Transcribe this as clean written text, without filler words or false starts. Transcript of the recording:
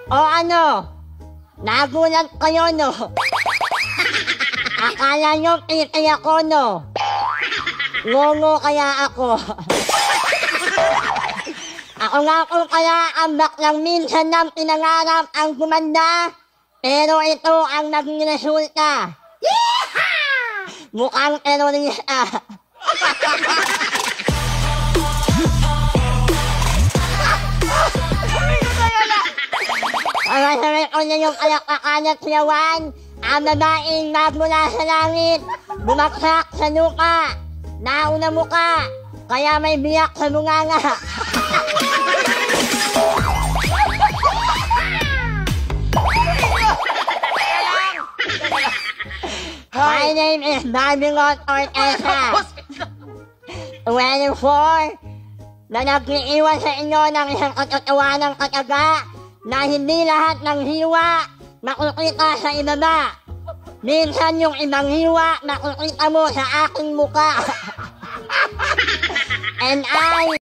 O ano? Nagulat kayo, no? Akala nyo kiki ako, no? Ngongo kaya ako. Ako nga po kaya ang baklang minsan ng pinangarap ang gumanda, pero ito ang naging resulta. Mukhang terorista. Pagkasabi ko na yung alakakan at siyawan, ang babaeng magmula sa langit, bumagsak sa lupa, nauna muka, kaya may biyak sa bunganga. My name is Babylon Ortesa. 24 na nag-iiwan sa inyo ng isang katotohanan ng kataga na hindi lahat ng hiwa makukita sa ibaba. Minsan yung ibang hiwa makukita mo sa aking muka. And I